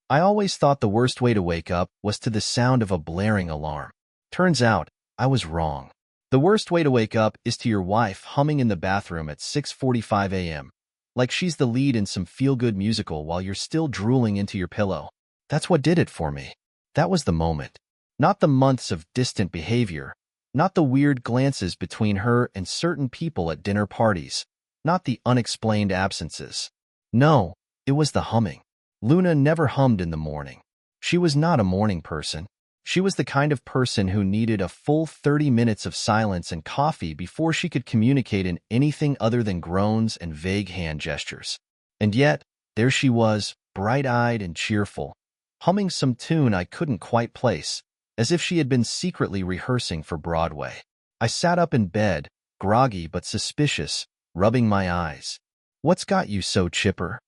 I always thought the worst way to wake up was to the sound of a blaring alarm. Turns out, I was wrong. The worst way to wake up is to your wife humming in the bathroom at 6:45 a.m., like she's the lead in some feel-good musical while you're still drooling into your pillow. That's what did it for me. That was the moment. Not the months of distant behavior, not the weird glances between her and certain people at dinner parties, not the unexplained absences. No, it was the humming. Luna never hummed in the morning. She was not a morning person. She was the kind of person who needed a full 30 minutes of silence and coffee before she could communicate in anything other than groans and vague hand gestures. And yet, there she was, bright-eyed and cheerful, humming some tune I couldn't quite place, as if she had been secretly rehearsing for Broadway. I sat up in bed, groggy but suspicious, rubbing my eyes. "What's got you so chipper?"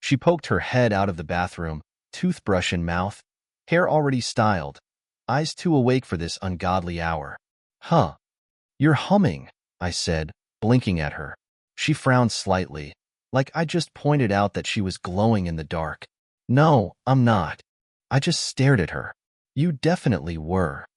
She poked her head out of the bathroom, toothbrush in mouth, hair already styled, eyes too awake for this ungodly hour. "Huh. You're humming," I said, blinking at her. She frowned slightly, like I just pointed out that she was glowing in the dark. "No, I'm not." I just stared at her. "You definitely were."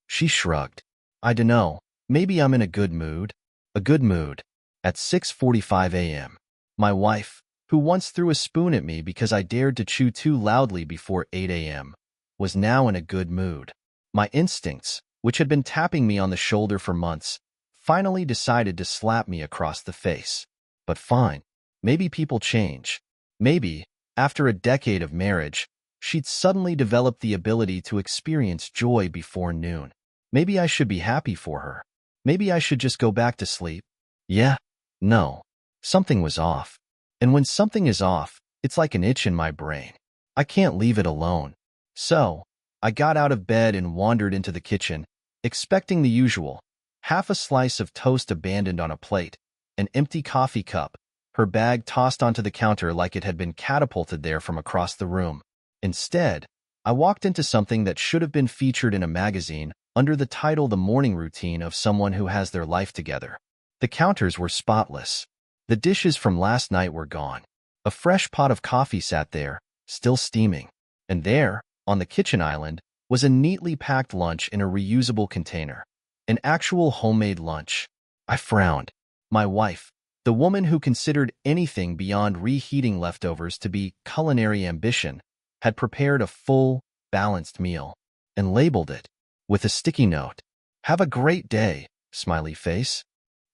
She shrugged. "I dunno, maybe I'm in a good mood." A good mood. At 6:45 a.m. My wife, who once threw a spoon at me because I dared to chew too loudly before 8 a.m., was now in a good mood. My instincts, which had been tapping me on the shoulder for months, finally decided to slap me across the face. But fine. Maybe people change. Maybe, after a decade of marriage, she'd suddenly developed the ability to experience joy before noon. Maybe I should be happy for her. Maybe I should just go back to sleep. Yeah. No. Something was off. And when something is off, it's like an itch in my brain. I can't leave it alone. So, I got out of bed and wandered into the kitchen, expecting the usual: half a slice of toast abandoned on a plate, an empty coffee cup, her bag tossed onto the counter like it had been catapulted there from across the room. Instead, I walked into something that should have been featured in a magazine under the title "The Morning Routine of Someone Who Has Their Life Together." The counters were spotless. The dishes from last night were gone. A fresh pot of coffee sat there, still steaming. And there, on the kitchen island, was a neatly packed lunch in a reusable container. An actual homemade lunch. I frowned. My wife, the woman who considered anything beyond reheating leftovers to be culinary ambition, had prepared a full, balanced meal and labeled it with a sticky note. "Have a great day," smiley face.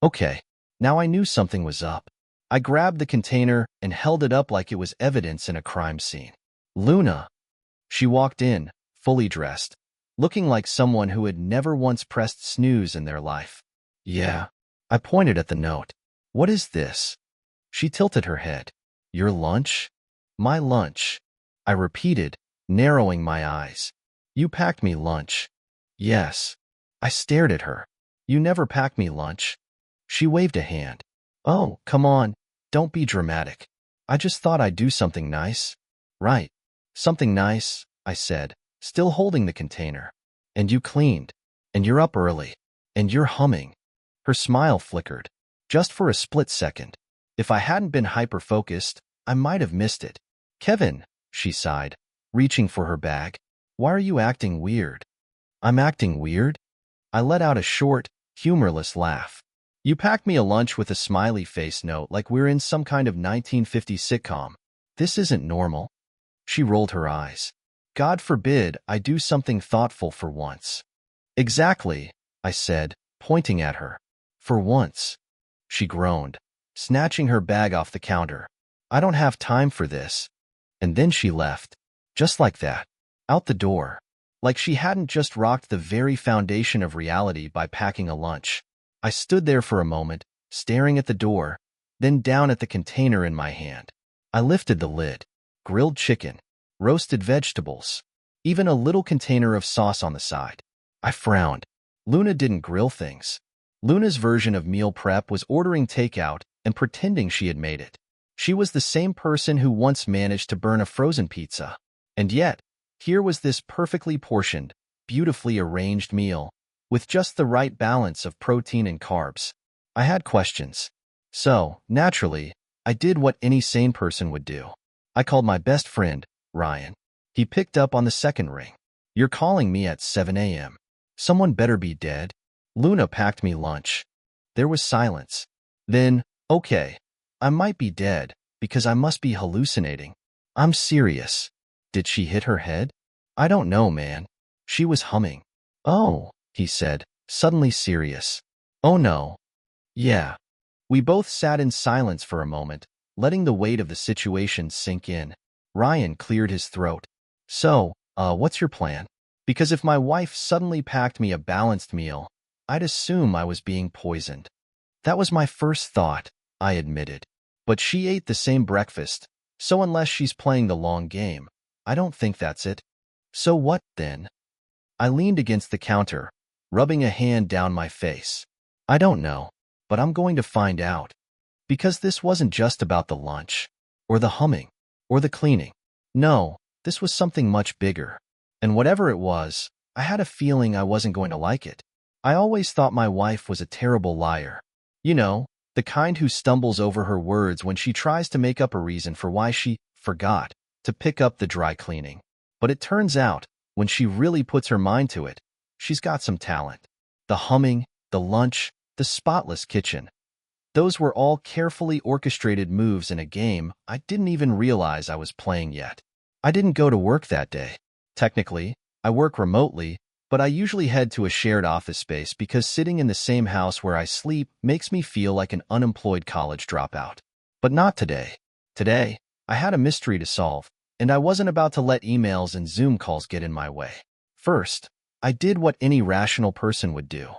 Okay, now I knew something was up. I grabbed the container and held it up like it was evidence in a crime scene. "Luna." She walked in, fully dressed, looking like someone who had never once pressed snooze in their life. "Yeah." I pointed at the note. "What is this?" She tilted her head. "Your lunch?" "My lunch," I repeated, narrowing my eyes. "You packed me lunch." "Yes." I stared at her. "You never pack me lunch." She waved a hand. "Oh, come on, don't be dramatic. I just thought I'd do something nice." "Right. Something nice," I said, still holding the container. "And you cleaned. And you're up early. And you're humming." Her smile flickered. Just for a split second. If I hadn't been hyper-focused, I might have missed it. "Kevin," she sighed, reaching for her bag. "Why are you acting weird?" "I'm acting weird?" I let out a short, humorless laugh. "You packed me a lunch with a smiley face note like we're in some kind of 1950s sitcom. This isn't normal." She rolled her eyes. "God forbid I do something thoughtful for once." "Exactly," I said, pointing at her. "For once." She groaned, snatching her bag off the counter. "I don't have time for this." And then she left. Just like that. Out the door. Like she hadn't just rocked the very foundation of reality by packing a lunch. I stood there for a moment, staring at the door, then down at the container in my hand. I lifted the lid. Grilled chicken, roasted vegetables, even a little container of sauce on the side. I frowned. Luna didn't grill things. Luna's version of meal prep was ordering takeout and pretending she had made it. She was the same person who once managed to burn a frozen pizza. And yet, here was this perfectly portioned, beautifully arranged meal, with just the right balance of protein and carbs. I had questions. So, naturally, I did what any sane person would do. I called my best friend, Ryan. He picked up on the second ring. You're calling me at 7 a.m. Someone better be dead. Luna packed me lunch. There was silence. Then, okay, I might be dead because I must be hallucinating. I'm serious. Did she hit her head? I don't know, man. She was humming. Oh, he said, suddenly serious. Oh no. Yeah. We both sat in silence for a moment, letting the weight of the situation sink in. Ryan cleared his throat. So, what's your plan? Because if my wife suddenly packed me a balanced meal, I'd assume I was being poisoned. That was my first thought, I admitted. But she ate the same breakfast, so unless she's playing the long game, I don't think that's it. So what, then? I leaned against the counter, rubbing a hand down my face. I don't know, but I'm going to find out. Because this wasn't just about the lunch, or the humming, or the cleaning. No, this was something much bigger. And whatever it was, I had a feeling I wasn't going to like it. I always thought my wife was a terrible liar. You know, the kind who stumbles over her words when she tries to make up a reason for why she forgot to pick up the dry cleaning. But it turns out, when she really puts her mind to it, she's got some talent. The humming, the lunch, the spotless kitchen. Those were all carefully orchestrated moves in a game I didn't even realize I was playing yet. I didn't go to work that day. Technically, I work remotely, but I usually head to a shared office space because sitting in the same house where I sleep makes me feel like an unemployed college dropout. But not today. Today, I had a mystery to solve, and I wasn't about to let emails and Zoom calls get in my way. First, I did what any rational person would do.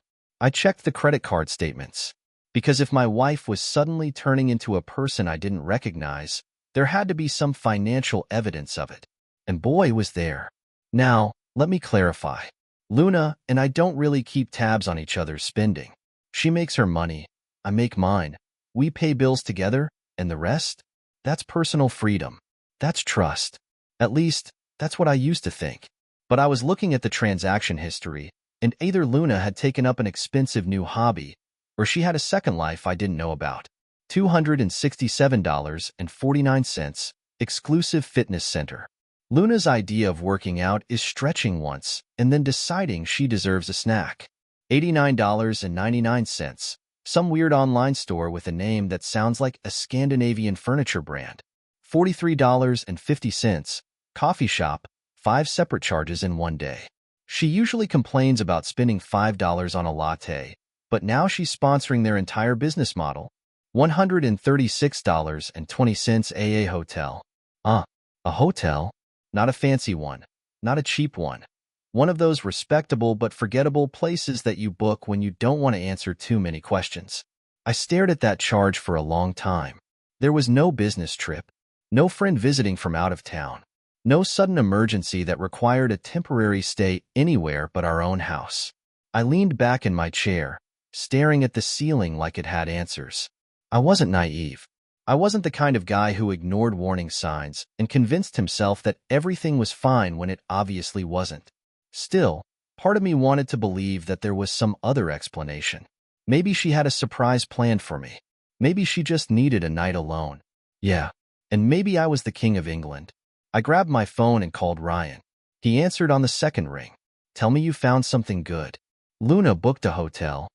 I checked the credit card statements. Because if my wife was suddenly turning into a person I didn't recognize, there had to be some financial evidence of it. And boy, was there. Now, let me clarify. Luna and I don't really keep tabs on each other's spending. She makes her money, I make mine. We pay bills together, and the rest? That's personal freedom. That's trust. At least, that's what I used to think. But I was looking at the transaction history, and either Luna had taken up an expensive new hobby, or she had a second life I didn't know about. $267.49, exclusive fitness center. Luna's idea of working out is stretching once and then deciding she deserves a snack. $89.99, some weird online store with a name that sounds like a Scandinavian furniture brand. $43.50, coffee shop, 5 separate charges in one day. She usually complains about spending $5 on a latte, but now she's sponsoring their entire business model. $136.20 AA hotel. A hotel? Not a fancy one, not a cheap one. One of those respectable but forgettable places that you book when you don't want to answer too many questions. I stared at that charge for a long time. There was no business trip, no friend visiting from out of town, no sudden emergency that required a temporary stay anywhere but our own house. I leaned back in my chair, staring at the ceiling like it had answers. I wasn't naive. I wasn't the kind of guy who ignored warning signs and convinced himself that everything was fine when it obviously wasn't. Still, part of me wanted to believe that there was some other explanation. Maybe she had a surprise planned for me. Maybe she just needed a night alone. Yeah, and maybe I was the King of England. I grabbed my phone and called Ryan. He answered on the second ring. Tell me you found something good. Luna booked a hotel.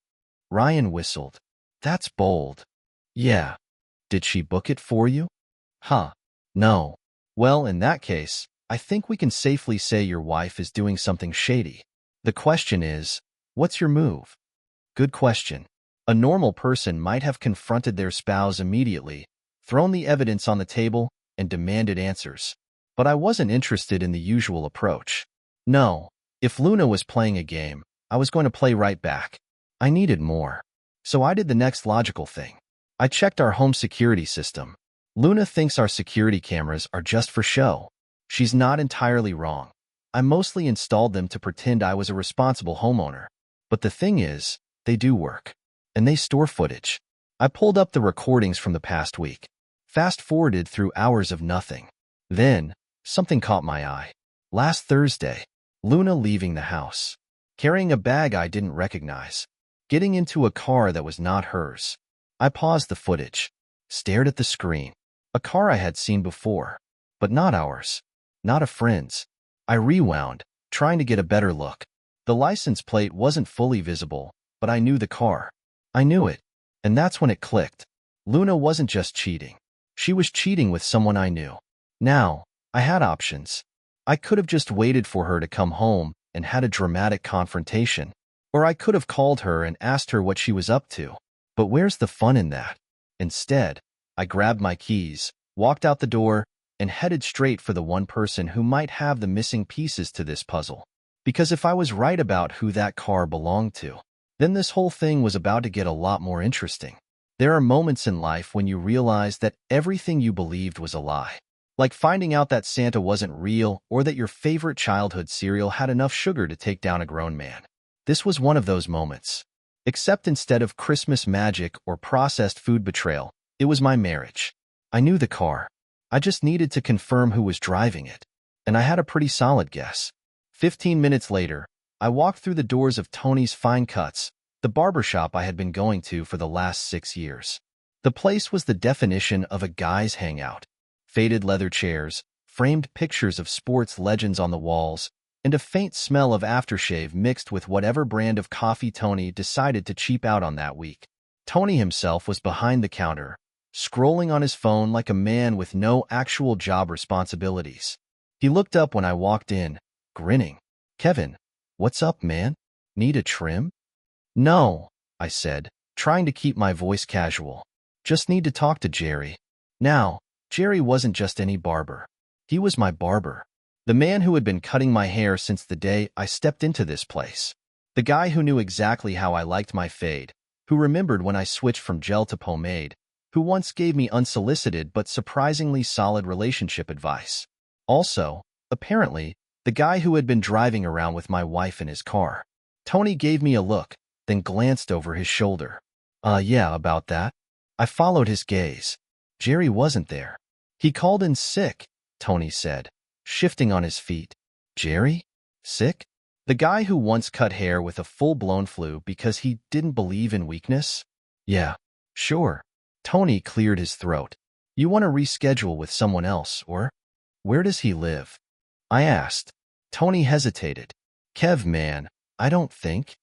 Ryan whistled. That's bold. Yeah. Did she book it for you? Huh. No. Well, in that case, I think we can safely say your wife is doing something shady. The question is, what's your move? Good question. A normal person might have confronted their spouse immediately, thrown the evidence on the table, and demanded answers. But I wasn't interested in the usual approach. No, if Luna was playing a game, I was going to play right back. I needed more. So I did the next logical thing. I checked our home security system. Luna thinks our security cameras are just for show. She's not entirely wrong. I mostly installed them to pretend I was a responsible homeowner. But the thing is, they do work. And they store footage. I pulled up the recordings from the past week, fast-forwarded through hours of nothing. Then, something caught my eye. Last Thursday, Luna leaving the house, carrying a bag I didn't recognize, getting into a car that was not hers. I paused the footage, stared at the screen. A car I had seen before, but not ours, not a friend's. I rewound, trying to get a better look. The license plate wasn't fully visible, but I knew the car. I knew it. And that's when it clicked. Luna wasn't just cheating. She was cheating with someone I knew. Now, I had options. I could have just waited for her to come home and had a dramatic confrontation. Or I could have called her and asked her what she was up to. But where's the fun in that? Instead, I grabbed my keys, walked out the door, and headed straight for the one person who might have the missing pieces to this puzzle. Because if I was right about who that car belonged to, then this whole thing was about to get a lot more interesting. There are moments in life when you realize that everything you believed was a lie. Like finding out that Santa wasn't real or that your favorite childhood cereal had enough sugar to take down a grown man. This was one of those moments. Except instead of Christmas magic or processed food betrayal, it was my marriage. I knew the car. I just needed to confirm who was driving it. And I had a pretty solid guess. 15 minutes later, I walked through the doors of Tony's Fine Cuts, the barbershop I had been going to for the last 6 years. The place was the definition of a guy's hangout. Faded leather chairs, framed pictures of sports legends on the walls, and a faint smell of aftershave mixed with whatever brand of coffee Tony decided to cheap out on that week. Tony himself was behind the counter, scrolling on his phone like a man with no actual job responsibilities. He looked up when I walked in, grinning. "Kevin, what's up, man? Need a trim?" "No," I said, trying to keep my voice casual. "Just need to talk to Jerry." Now, Jerry wasn't just any barber. He was my barber. The man who had been cutting my hair since the day I stepped into this place. The guy who knew exactly how I liked my fade, who remembered when I switched from gel to pomade, who once gave me unsolicited but surprisingly solid relationship advice. Also, apparently, the guy who had been driving around with my wife in his car. Tony gave me a look, then glanced over his shoulder. Yeah, about that." I followed his gaze. Jerry wasn't there. "He called in sick," Tony said, shifting on his feet. "Jerry? Sick? The guy who once cut hair with a full-blown flu because he didn't believe in weakness?" "Yeah, sure." Tony cleared his throat. "You want to reschedule with someone else, or? Where does he live?" I asked. Tony hesitated. "Kev, man, I don't think."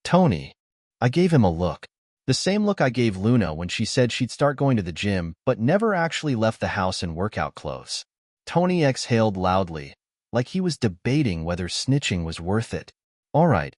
"Tony." I gave him a look. The same look I gave Luna when she said she'd start going to the gym but never actually left the house in workout clothes. Tony exhaled loudly, like he was debating whether snitching was worth it. All right.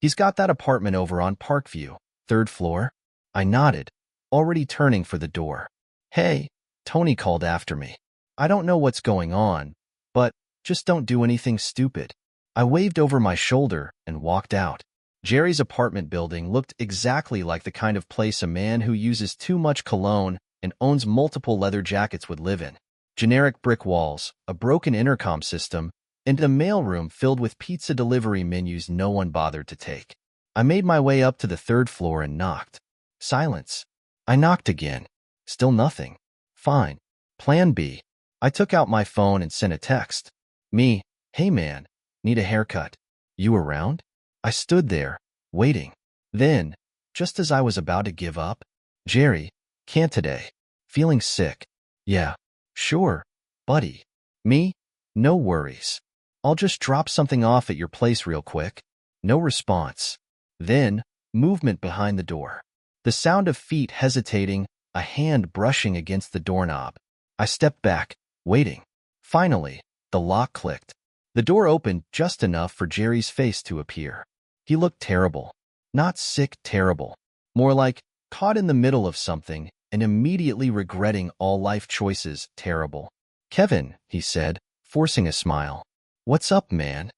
He's got that apartment over on Parkview, 3rd floor." I nodded, already turning for the door. "Hey," Tony called after me. "I don't know what's going on, but just don't do anything stupid." I waved over my shoulder and walked out. Jerry's apartment building looked exactly like the kind of place a man who uses too much cologne and owns multiple leather jackets would live in. Generic brick walls, a broken intercom system, and a mailroom filled with pizza delivery menus no one bothered to take. I made my way up to the 3rd floor and knocked. Silence. I knocked again. Still nothing. Fine. Plan B. I took out my phone and sent a text. Me, "Hey man, need a haircut. You around?" I stood there, waiting. Then, just as I was about to give up, "Jerry, can't today. Feeling sick." "Yeah, sure, buddy." Me, "No worries. I'll just drop something off at your place real quick." No response. Then, movement behind the door. The sound of feet hesitating, a hand brushing against the doorknob. I stepped back, waiting. Finally, the lock clicked. The door opened just enough for Jerry's face to appear. He looked terrible. Not sick terrible. More like caught in the middle of something and immediately regretting all life choices terrible. "Kevin," he said, forcing a smile. "What's up, man?"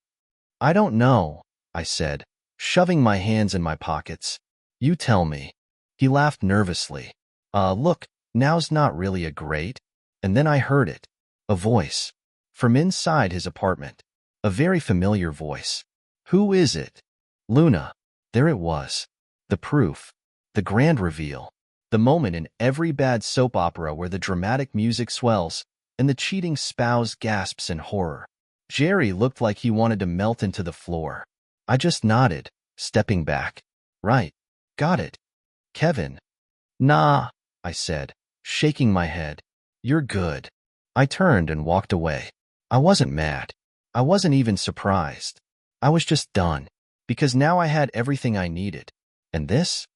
"I don't know," I said, shoving my hands in my pockets. "You tell me." He laughed nervously. Look, now's not really a great." And then I heard it. A voice. From inside his apartment. A very familiar voice. "Who is it?" "Luna." There it was. The proof. The grand reveal. The moment in every bad soap opera where the dramatic music swells and the cheating spouse gasps in horror. Jerry looked like he wanted to melt into the floor. I just nodded, stepping back. "Right. Got it." "Kevin." "Nah," I said, shaking my head. "You're good." I turned and walked away. I wasn't mad. I wasn't even surprised. I was just done, because now I had everything I needed. And this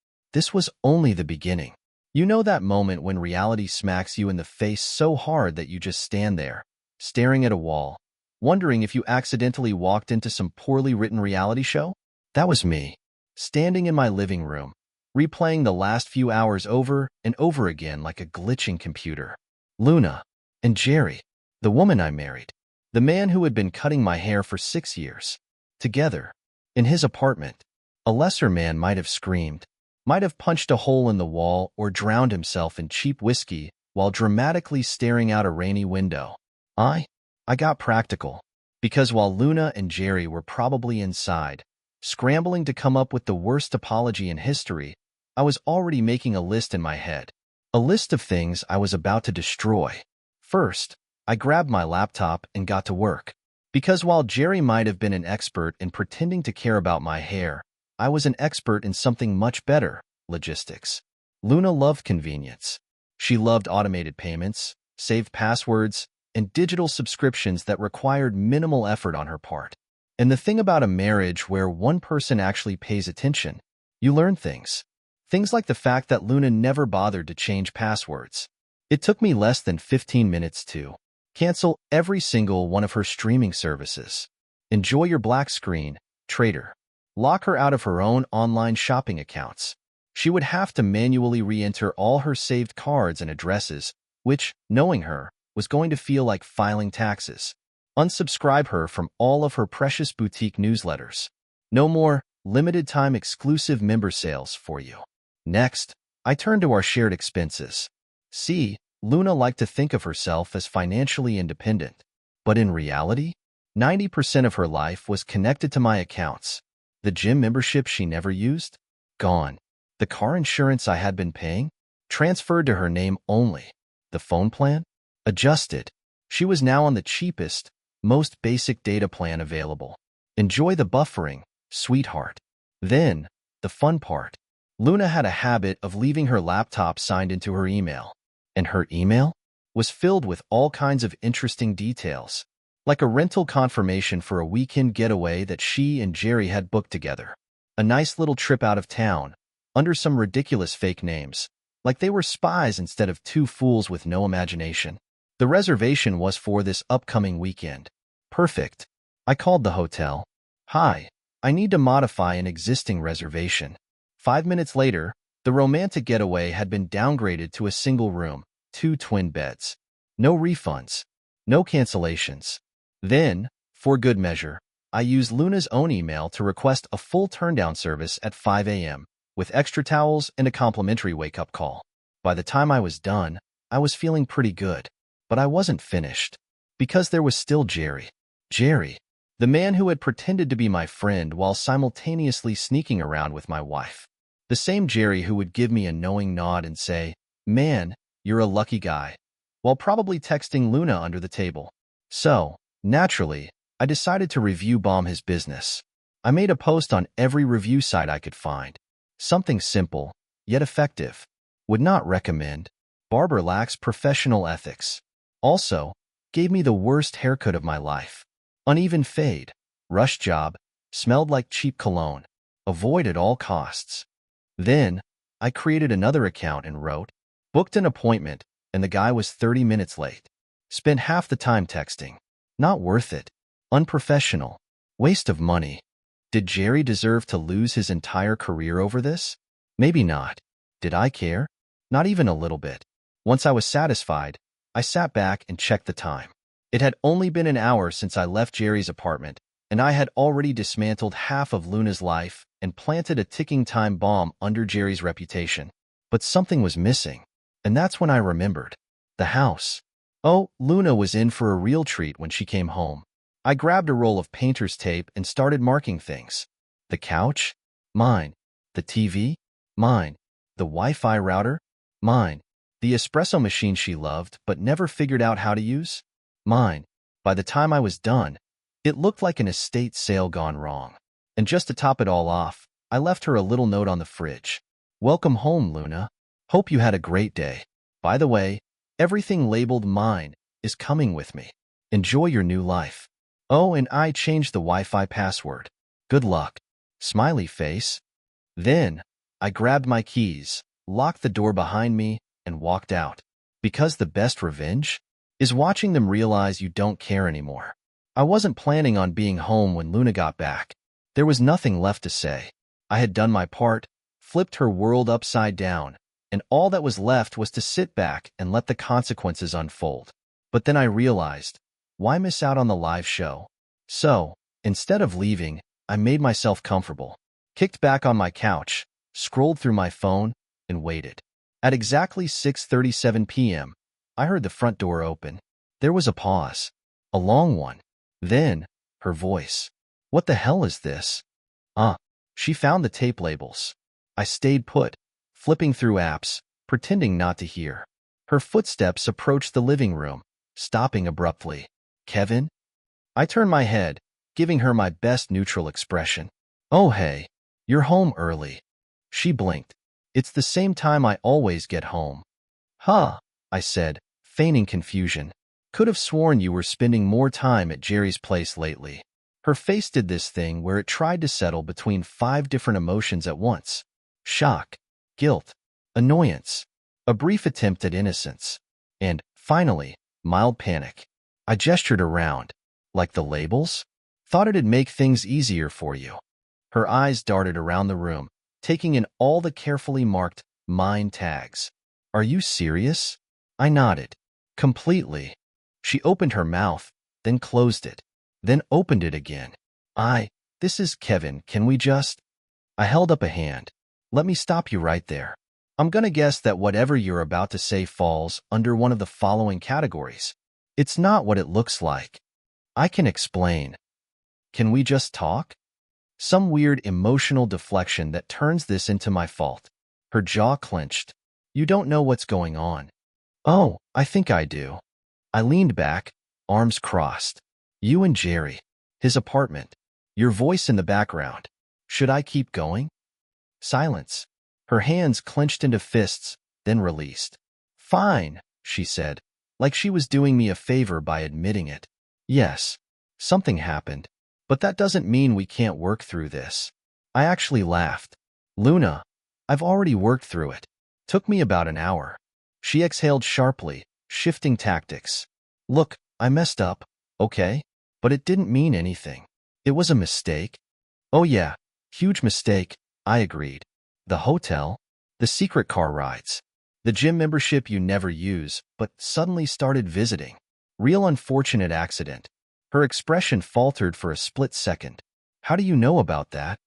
was only the beginning. You know that moment when reality smacks you in the face so hard that you just stand there, staring at a wall, wondering if you accidentally walked into some poorly written reality show? That was me, standing in my living room, replaying the last few hours over and over again like a glitching computer. Luna and Jerry, the woman I married, the man who had been cutting my hair for 6 years, together, in his apartment. A lesser man might have screamed, might have punched a hole in the wall or drowned himself in cheap whiskey while dramatically staring out a rainy window. I got practical, because while Luna and Jerry were probably inside, scrambling to come up with the worst apology in history, I was already making a list in my head. A list of things I was about to destroy. First, I grabbed my laptop and got to work. Because while Jerry might have been an expert in pretending to care about my hair, I was an expert in something much better: logistics. Luna loved convenience. She loved automated payments, saved passwords, and digital subscriptions that required minimal effort on her part. And the thing about a marriage where one person actually pays attention, you learn things. Things like the fact that Luna never bothered to change passwords. It took me less than 15 minutes to cancel every single one of her streaming services. Enjoy your black screen, traitor. Lock her out of her own online shopping accounts. She would have to manually re-enter all her saved cards and addresses, which, knowing her, was going to feel like filing taxes. Unsubscribe her from all of her precious boutique newsletters. No more limited-time exclusive member sales for you. Next, I turned to our shared expenses. See, Luna liked to think of herself as financially independent, but in reality, 90% of her life was connected to my accounts. The gym membership she never used? Gone. The car insurance I had been paying? Transferred to her name only. The phone plan? Adjusted. She was now on the cheapest, most basic data plan available. Enjoy the buffering, sweetheart. Then, the fun part. Luna had a habit of leaving her laptop signed into her email. And her email was filled with all kinds of interesting details, like a rental confirmation for a weekend getaway that she and Jerry had booked together. A nice little trip out of town, under some ridiculous fake names, like they were spies instead of two fools with no imagination. The reservation was for this upcoming weekend. Perfect. I called the hotel. Hi, I need to modify an existing reservation. 5 minutes later, the romantic getaway had been downgraded to a single room, 2 twin beds. No refunds. No cancellations. Then, for good measure, I used Luna's own email to request a full turndown service at 5 a.m., with extra towels and a complimentary wake-up call. By the time I was done, I was feeling pretty good. But I wasn't finished. Because there was still Jerry. Jerry, the man who had pretended to be my friend while simultaneously sneaking around with my wife. The same Jerry who would give me a knowing nod and say, "Man, you're a lucky guy," while probably texting Luna under the table. So, naturally, I decided to review bomb his business. I made a post on every review site I could find. Something simple, yet effective. Would not recommend. Barber lacks professional ethics. Also, gave me the worst haircut of my life. Uneven fade. Rush job. Smelled like cheap cologne. Avoid at all costs. Then, I created another account and wrote, booked an appointment, and the guy was 30 minutes late. Spent half the time texting. Not worth it. Unprofessional. Waste of money. Did Jerry deserve to lose his entire career over this? Maybe not. Did I care? Not even a little bit. Once I was satisfied, I sat back and checked the time. It had only been an hour since I left Jerry's apartment, and I had already dismantled half of Luna's life and planted a ticking time bomb under Jerry's reputation. But something was missing, and that's when I remembered. The house. Oh, Luna was in for a real treat when she came home. I grabbed a roll of painter's tape and started marking things. The couch? Mine. The TV? Mine. The Wi-Fi router? Mine. The espresso machine she loved but never figured out how to use? Mine. By the time I was done, it looked like an estate sale gone wrong. And just to top it all off, I left her a little note on the fridge. Welcome home, Luna. Hope you had a great day. By the way, everything labeled mine is coming with me. Enjoy your new life. Oh, and I changed the Wi-Fi password. Good luck. Smiley face. Then, I grabbed my keys, locked the door behind me, and walked out. Because the best revenge is watching them realize you don't care anymore. I wasn't planning on being home when Luna got back. There was nothing left to say. I had done my part, flipped her world upside down, and all that was left was to sit back and let the consequences unfold. But then I realized, why miss out on the live show? So, instead of leaving, I made myself comfortable, kicked back on my couch, scrolled through my phone, and waited. At exactly 6:37 p.m., I heard the front door open. There was a pause, a long one. Then, her voice. What the hell is this? She found the tape labels. I stayed put, flipping through apps, pretending not to hear. Her footsteps approached the living room, stopping abruptly. Kevin? I turned my head, giving her my best neutral expression. Oh hey, you're home early. She blinked. It's the same time I always get home. Huh, I said, feigning confusion. Could have sworn you were spending more time at Jerry's place lately. Her face did this thing where it tried to settle between 5 different emotions at once. Shock, guilt, annoyance, a brief attempt at innocence, and, finally, mild panic. I gestured around. Like the labels? Thought it'd make things easier for you. Her eyes darted around the room, taking in all the carefully marked mine tags. Are you serious? I nodded. Completely. She opened her mouth, then closed it, then opened it again. This is Kevin, can we just? I held up a hand. Let me stop you right there. I'm gonna guess that whatever you're about to say falls under one of the following categories. It's not what it looks like. I can explain. Can we just talk? Some weird emotional deflection that turns this into my fault. Her jaw clenched. You don't know what's going on. Oh, I think I do. I leaned back, arms crossed. You and Jerry. His apartment. Your voice in the background. Should I keep going? Silence. Her hands clenched into fists, then released. Fine, she said, like she was doing me a favor by admitting it. Yes, something happened, but that doesn't mean we can't work through this. I actually laughed. Luna, I've already worked through it. Took me about an hour. She exhaled sharply, shifting tactics. Look, I messed up, okay? But it didn't mean anything. It was a mistake. Oh yeah, huge mistake, I agreed. The hotel, the secret car rides, the gym membership you never use, but suddenly started visiting. Real unfortunate accident. Her expression faltered for a split second. How do you know about that?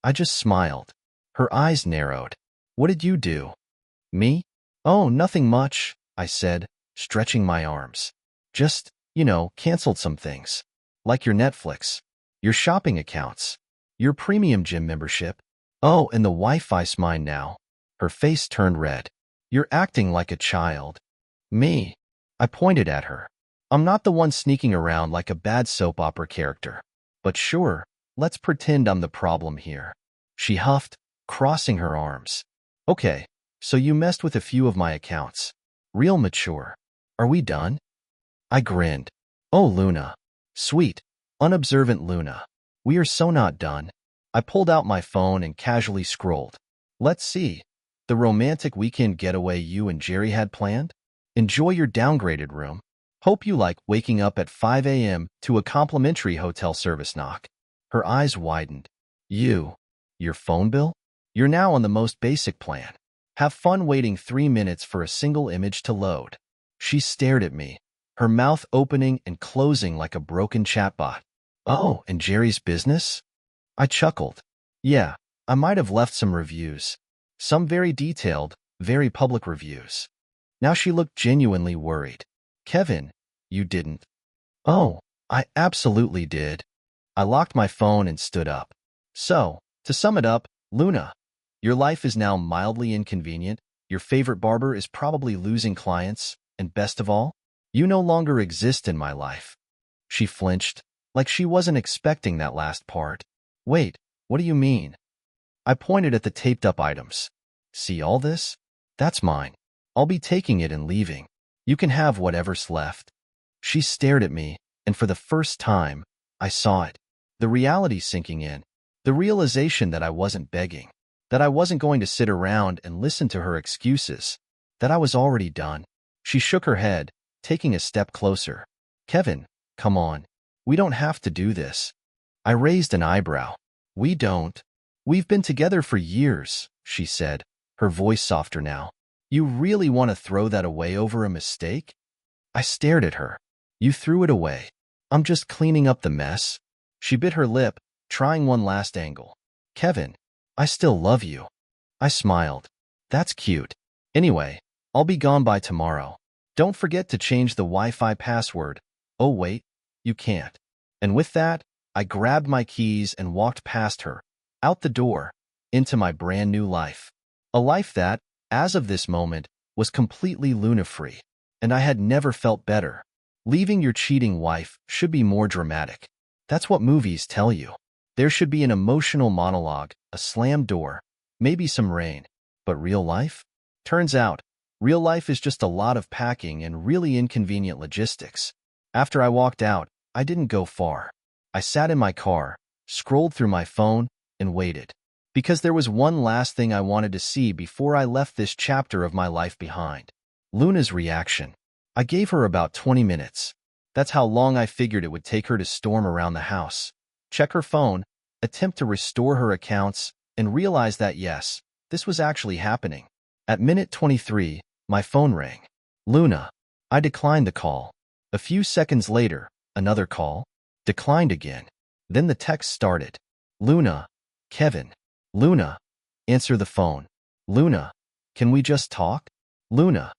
I just smiled. Her eyes narrowed. What did you do? Me? Oh, nothing much, I said, stretching my arms. Just, canceled some things. Like your Netflix, your shopping accounts, your premium gym membership. Oh, and the Wi-Fi's mine now. Her face turned red. You're acting like a child. Me? I pointed at her. I'm not the one sneaking around like a bad soap opera character. But sure, let's pretend I'm the problem here. She huffed, crossing her arms. Okay, so you messed with a few of my accounts. Real mature. Are we done? I grinned. Oh, Luna. Sweet, unobservant Luna. We are so not done. I pulled out my phone and casually scrolled. Let's see. The romantic weekend getaway you and Jerry had planned? Enjoy your downgraded room. Hope you like waking up at 5 a.m. to a complimentary hotel service knock. Her eyes widened. Your phone bill? You're now on the most basic plan. Have fun waiting 3 minutes for a single image to load. She stared at me, her mouth opening and closing like a broken chatbot. Oh, and Jerry's business? I chuckled. Yeah, I might have left some reviews. Some very detailed, very public reviews. Now she looked genuinely worried. Kevin, you didn't. Oh, I absolutely did. I locked my phone and stood up. So, to sum it up, Luna, your life is now mildly inconvenient, your favorite barber is probably losing clients, and best of all, you no longer exist in my life. She flinched, like she wasn't expecting that last part. Wait, what do you mean? I pointed at the taped-up items. See all this? That's mine. I'll be taking it and leaving. You can have whatever's left. She stared at me, and for the first time, I saw it. The reality sinking in. The realization that I wasn't begging. That I wasn't going to sit around and listen to her excuses. That I was already done. She shook her head, taking a step closer. Kevin, come on. We don't have to do this. I raised an eyebrow. We don't. We've been together for years, she said, her voice softer now. You really want to throw that away over a mistake? I stared at her. You threw it away. I'm just cleaning up the mess. She bit her lip, trying one last angle. Kevin, I still love you. I smiled. That's cute. Anyway, I'll be gone by tomorrow. Don't forget to change the Wi-Fi password. Oh wait, you can't. And with that, I grabbed my keys and walked past her, out the door, into my brand new life. A life that, as of this moment, was completely Luna-free. And I had never felt better. Leaving your cheating wife should be more dramatic. That's what movies tell you. There should be an emotional monologue, a slammed door, maybe some rain. But real life? Turns out, real life is just a lot of packing and really inconvenient logistics. After I walked out, I didn't go far. I sat in my car, scrolled through my phone, and waited. Because there was one last thing I wanted to see before I left this chapter of my life behind. Luna's reaction. I gave her about 20 minutes. That's how long I figured it would take her to storm around the house, check her phone, attempt to restore her accounts, and realize that yes, this was actually happening. At minute 23, my phone rang. Luna. I declined the call. A few seconds later, another call. Declined again. Then the text started. Luna. Kevin. Luna. Answer the phone. Luna. Can we just talk? Luna.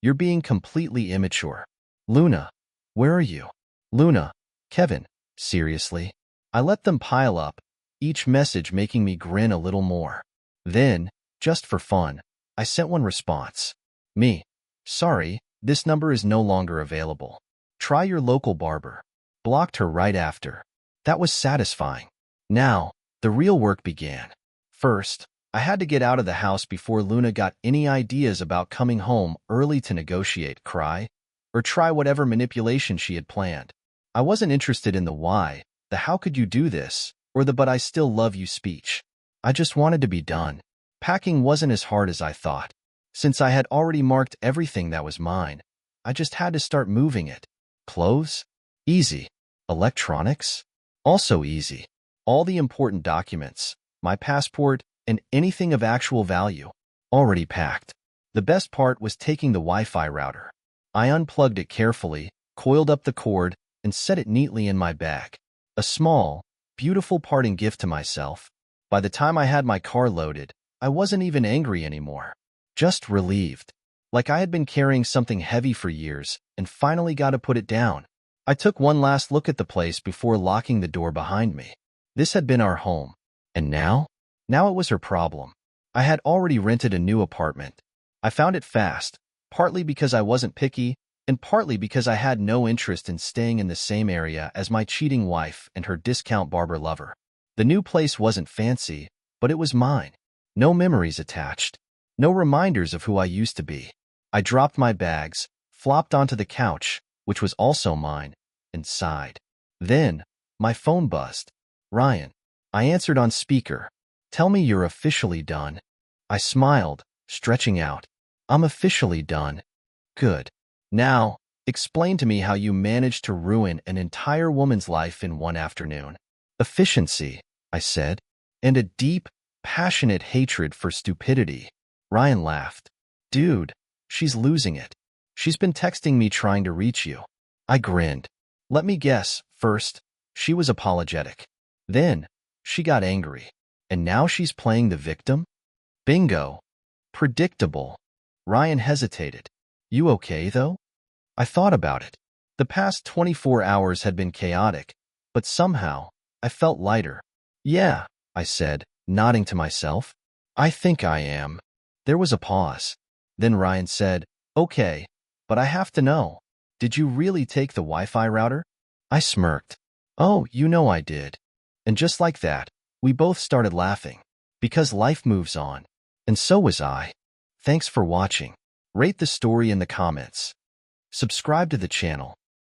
You're being completely immature. Luna. Where are you? Luna. Kevin. Seriously? I let them pile up, each message making me grin a little more. Then, just for fun, I sent one response. Me. Sorry, this number is no longer available. Try your local barber. Blocked her right after. That was satisfying. Now, the real work began. First, I had to get out of the house before Luna got any ideas about coming home early to negotiate, cry, or try whatever manipulation she had planned. I wasn't interested in the why, the how could you do this, or the but I still love you speech. I just wanted to be done. Packing wasn't as hard as I thought. Since I had already marked everything that was mine, I just had to start moving it. Clothes? Easy. Electronics? Also easy. All the important documents, my passport, and anything of actual value, already packed. The best part was taking the Wi-Fi router. I unplugged it carefully, coiled up the cord, and set it neatly in my bag. A small, beautiful parting gift to myself. By the time I had my car loaded, I wasn't even angry anymore. Just relieved. Like I had been carrying something heavy for years and finally got to put it down. I took one last look at the place before locking the door behind me. This had been our home. And now? Now it was her problem. I had already rented a new apartment. I found it fast, partly because I wasn't picky, and partly because I had no interest in staying in the same area as my cheating wife and her discount barber lover. The new place wasn't fancy, but it was mine. No memories attached. No reminders of who I used to be. I dropped my bags, flopped onto the couch, which was also mine, and sighed. Then, my phone buzzed. Ryan. I answered on speaker. Tell me you're officially done. I smiled, stretching out. I'm officially done. Good. Now, explain to me how you managed to ruin an entire woman's life in one afternoon. Efficiency, I said, and a deep, passionate hatred for stupidity. Ryan laughed. Dude, she's losing it. She's been texting me trying to reach you. I grinned. Let me guess, first, she was apologetic. Then, she got angry. And now she's playing the victim? Bingo. Predictable. Ryan hesitated. You okay, though? I thought about it. The past 24 hours had been chaotic, but somehow, I felt lighter. Yeah, I said, nodding to myself. I think I am. There was a pause. Then Ryan said, okay, but I have to know. Did you really take the Wi-Fi router? I smirked. Oh, you know I did. And just like that, we both started laughing. Because life moves on. And so was I. Thanks for watching. Rate the story in the comments. Subscribe to the channel.